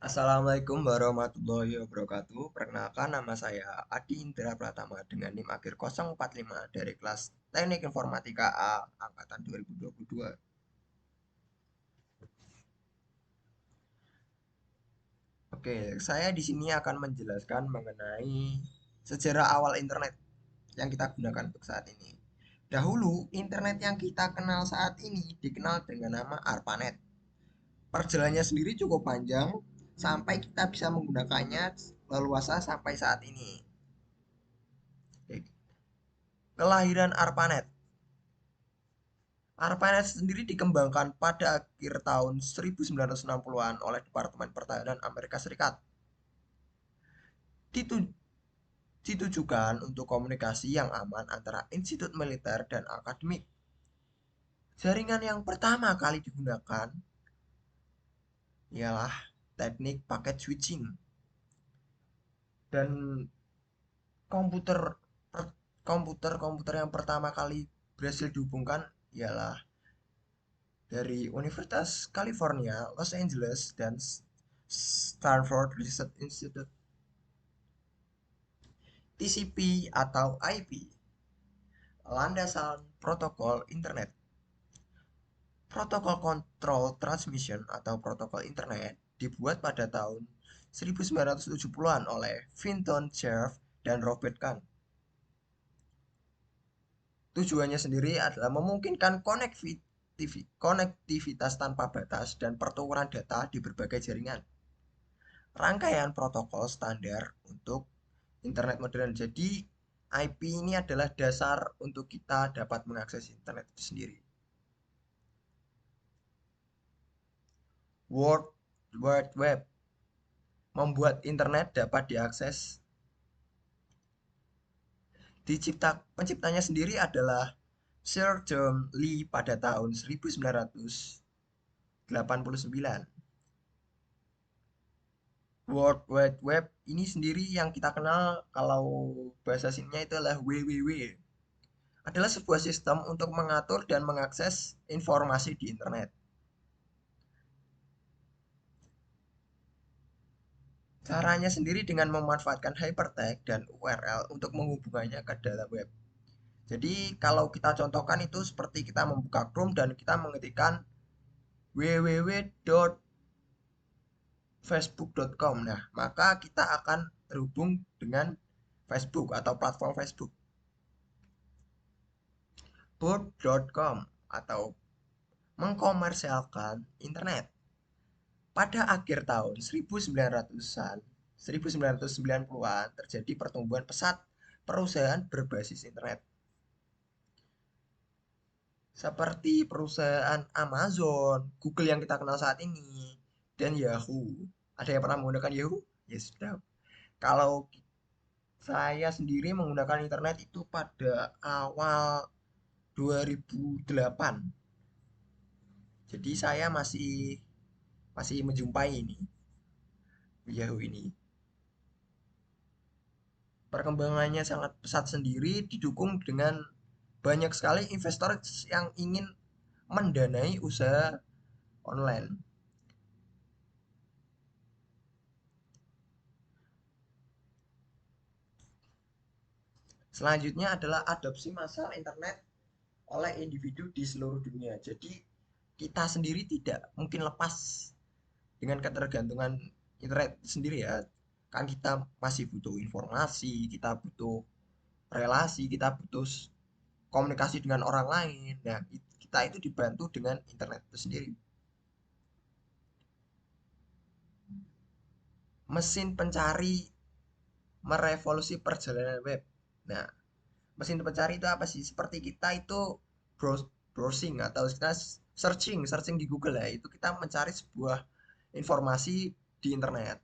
Assalamualaikum warahmatullahi wabarakatuh. Perkenalkan nama saya Adi Indra Pratama dengan NIM akhir 045 dari kelas Teknik Informatika A angkatan 2022. Oke, saya di sini akan menjelaskan mengenai sejarah awal internet yang kita gunakan untuk saat ini. Dahulu, internet yang kita kenal saat ini dikenal dengan nama ARPANET. Perjalanannya sendiri cukup panjang sampai kita bisa menggunakannya leluasa sampai saat ini. Kelahiran ARPANET. ARPANET sendiri dikembangkan pada akhir tahun 1960-an oleh Departemen Pertahanan Amerika Serikat. Ditujukan untuk komunikasi yang aman antara institut militer dan akademik. Jaringan yang pertama kali digunakan ialah teknik paket switching dan komputer komputer yang pertama kali berhasil dihubungkan ialah dari Universitas California, Los Angeles, dan Stanford Research Institute. TCP atau IP, landasan protokol internet. Protokol Control Transmission atau protokol internet dibuat pada tahun 1970-an oleh Vinton Cerf dan Robert Kahn. Tujuannya sendiri adalah memungkinkan konektivitas tanpa batas dan pertukaran data di berbagai jaringan. Rangkaian protokol standar untuk internet modern. Jadi, IP ini adalah dasar untuk kita dapat mengakses internet itu sendiri. World Wide Web membuat internet dapat diakses. Penciptanya sendiri adalah Sir John Lee pada tahun 1989. World Wide Web ini sendiri yang kita kenal kalau bahasa sininya itu adalah WWW. Adalah sebuah sistem untuk mengatur dan mengakses informasi di internet. Caranya sendiri dengan memanfaatkan hypertext dan URL untuk menghubungannya ke dalam web. Jadi kalau kita contohkan itu seperti kita membuka Chrome dan kita mengetikkan www.facebook.com. Nah, maka kita akan terhubung dengan Facebook atau platform Facebook. Board.com atau mengkomersialkan internet. Pada akhir tahun 1900-an, 1990-an terjadi pertumbuhan pesat perusahaan berbasis internet. Seperti perusahaan Amazon, Google yang kita kenal saat ini, dan Yahoo. Ada yang pernah menggunakan Yahoo? Ya sudah. Kalau saya sendiri menggunakan internet itu pada awal 2008. Jadi saya masih masih menjumpai ini Yahoo ini. Perkembangannya sangat pesat sendiri, didukung dengan banyak sekali investor yang ingin mendanai usaha online. Selanjutnya adalah adopsi massal internet oleh individu di seluruh dunia. Jadi kita sendiri tidak mungkin lepas dengan ketergantungan internet sendiri ya. Kan kita masih butuh informasi, kita butuh relasi, kita butuh komunikasi dengan orang lain. Nah, kita itu dibantu dengan internet itu sendiri. Mesin pencari merevolusi perjalanan web. Nah, mesin pencari itu apa sih? Seperti kita itu browsing atau kita searching di Google ya. Itu kita mencari sebuah informasi di internet.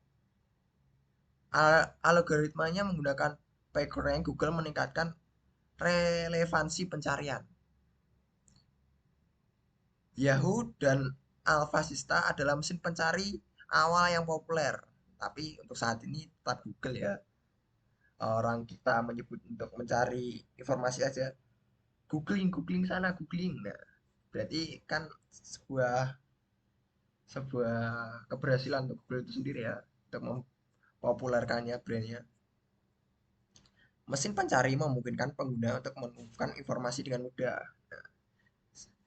Algoritmanya menggunakan PageRank Google meningkatkan relevansi pencarian. Yahoo dan AlphaSista adalah mesin pencari awal yang populer. Tapi untuk saat ini tetap Google ya. Orang kita menyebut untuk mencari informasi aja googling sana googling. Nah, berarti kan sebuah sebuah keberhasilan untuk Google itu sendiri ya, untuk mempopulerkannya brandnya. Mesin pencari memungkinkan pengguna untuk menemukan informasi dengan mudah.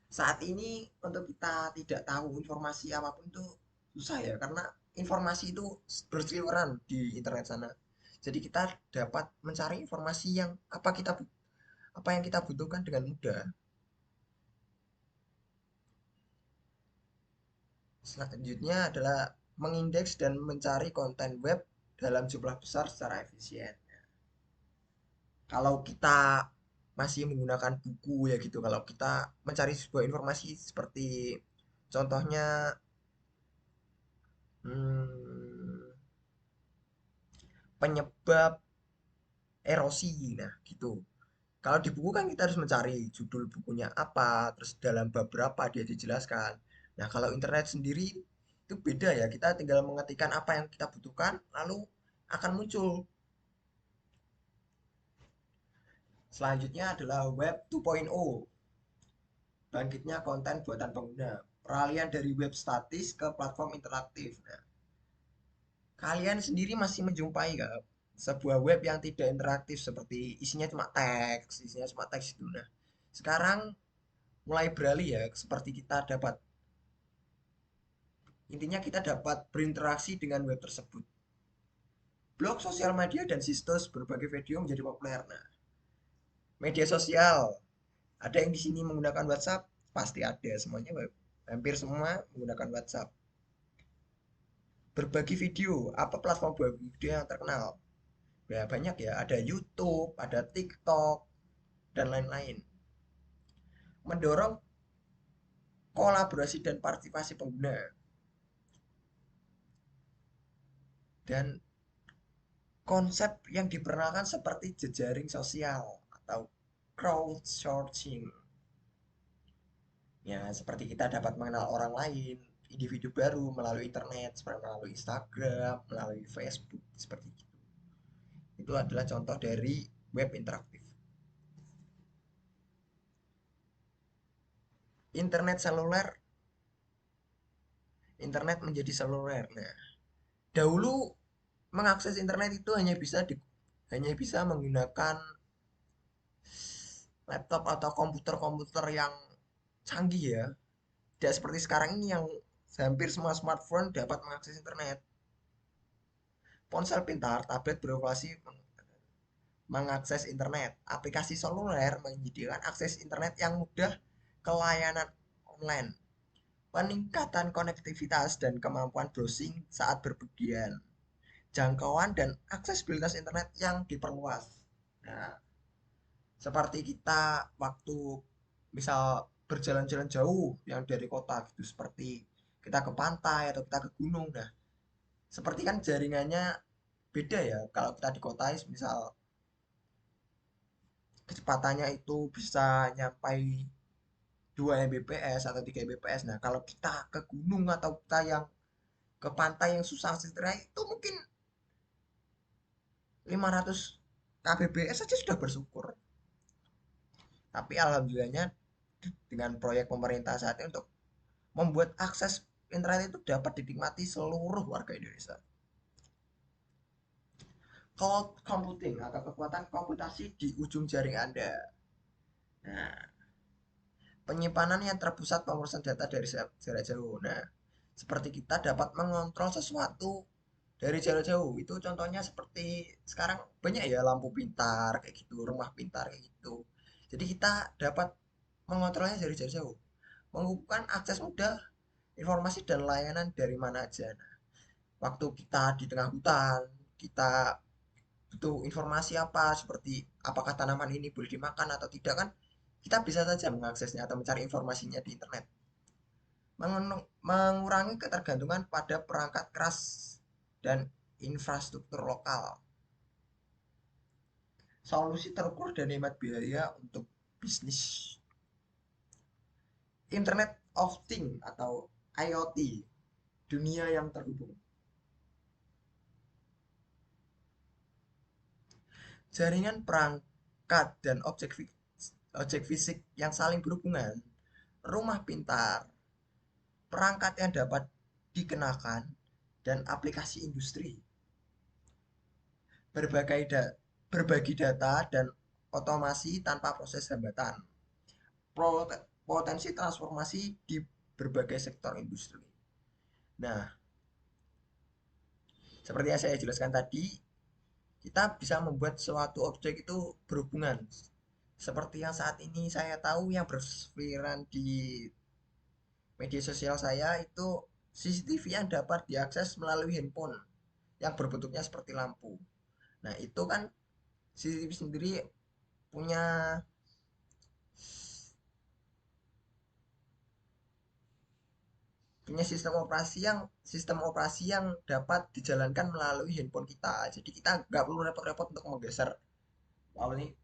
Saat ini untuk kita tidak tahu informasi apapun itu susah ya, karena informasi itu berseliweran di internet sana. Jadi kita dapat mencari informasi yang apa yang kita butuhkan dengan mudah. Selanjutnya adalah mengindeks dan mencari konten web dalam jumlah besar secara efisien. Kalau kita masih menggunakan buku ya gitu, kalau kita mencari sebuah informasi seperti contohnya hmm, penyebab erosi, nah gitu. Kalau di buku kan kita harus mencari judul bukunya apa, terus dalam bab berapa dia dijelaskan. Nah, kalau internet sendiri itu beda ya, kita tinggal mengetikkan apa yang kita butuhkan, lalu akan muncul. Selanjutnya adalah Web 2.0, bangkitnya konten buatan pengguna, peralihan dari web statis ke platform interaktif. Nah, kalian sendiri masih menjumpai nggak sebuah web yang tidak interaktif seperti isinya cuma teks itu. Nah, sekarang mulai beralih ya, seperti kita dapat intinya kita dapat berinteraksi dengan web tersebut. Blog, sosial media, dan situs berbagai video menjadi populer. Nah, media sosial, ada yang di sini menggunakan WhatsApp, pasti ada semuanya web. Hampir semua menggunakan WhatsApp. Berbagi video, apa platform berbagi video yang terkenal? Ya banyak ya, ada YouTube, ada TikTok, dan lain-lain. Mendorong kolaborasi dan partisipasi pengguna. Dan konsep yang diperkenalkan seperti jejaring sosial atau crowdsourcing. Ya, seperti kita dapat mengenal orang lain, individu baru melalui internet, seperti melalui Instagram, melalui Facebook, seperti itu. Itu adalah contoh dari web interaktif. Internet seluler, internet menjadi seluler. Nah, dahulu mengakses internet itu hanya bisa menggunakan laptop atau komputer-komputer yang canggih ya. Tidak seperti sekarang ini yang hampir semua smartphone dapat mengakses internet. Ponsel pintar, tablet beroperasi mengakses internet. Aplikasi seluler menyediakan akses internet yang mudah ke layanan online. Peningkatan konektivitas dan kemampuan browsing saat berpergian. Jangkauan dan aksesibilitas internet yang diperluas. Nah, seperti kita waktu misal berjalan-jalan jauh yang dari kota gitu, seperti kita ke pantai atau kita ke gunung. Nah, seperti kan jaringannya beda ya. Kalau kita di kota, misal kecepatannya itu bisa nyampai 2 Mbps atau 3 Mbps. Nah, kalau kita ke gunung atau kita yang ke pantai yang susah internet itu mungkin 500 kbps saja sudah bersyukur. Tapi alhamdulillahnya dengan proyek pemerintah saat ini untuk membuat akses internet itu dapat dinikmati seluruh warga Indonesia. Cloud computing atau kekuatan komputasi di ujung jaring Anda. Nah, penyimpanan yang terpusat pengurusan data dari jarak jauh. Nah, seperti kita dapat mengontrol sesuatu dari jarak jauh. Itu contohnya seperti sekarang banyak ya lampu pintar kayak gitu, rumah pintar kayak gitu. Jadi kita dapat mengontrolnya dari jarak jauh. Menghubungkan akses mudah, informasi dan layanan dari mana aja. Nah, waktu kita di tengah hutan, kita butuh informasi apa seperti apakah tanaman ini boleh dimakan atau tidak kan kita bisa saja mengaksesnya atau mencari informasinya di internet. Mengurangi ketergantungan pada perangkat keras dan infrastruktur lokal. Solusi terukur dan hemat biaya untuk bisnis. Internet of Things atau IoT, dunia yang terhubung. Jaringan perangkat dan objek fisik yang saling berhubungan. Rumah pintar, perangkat yang dapat dikenakan, dan aplikasi industri. Berbagai berbagi data dan otomasi tanpa proses hambatan. Potensi transformasi di berbagai sektor industri. Nah, seperti yang saya jelaskan tadi, kita bisa membuat suatu objek itu berhubungan. Seperti yang saat ini saya tahu yang berseliweran di media sosial saya itu CCTV yang dapat diakses melalui handphone yang berbentuknya seperti lampu. Nah, itu kan CCTV sendiri punya punya sistem operasi yang dapat dijalankan melalui handphone kita. Jadi kita nggak perlu repot-repot untuk awalnya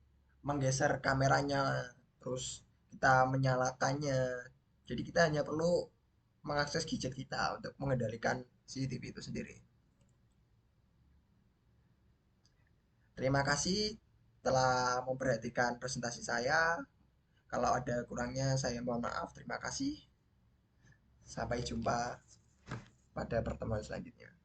menggeser kameranya, terus kita menyalakannya. Jadi kita hanya perlu mengakses gadget kita untuk mengendalikan CCTV itu sendiri. Terima kasih telah memperhatikan presentasi saya. Kalau ada kurangnya saya mohon maaf. Terima kasih. Sampai jumpa pada pertemuan selanjutnya.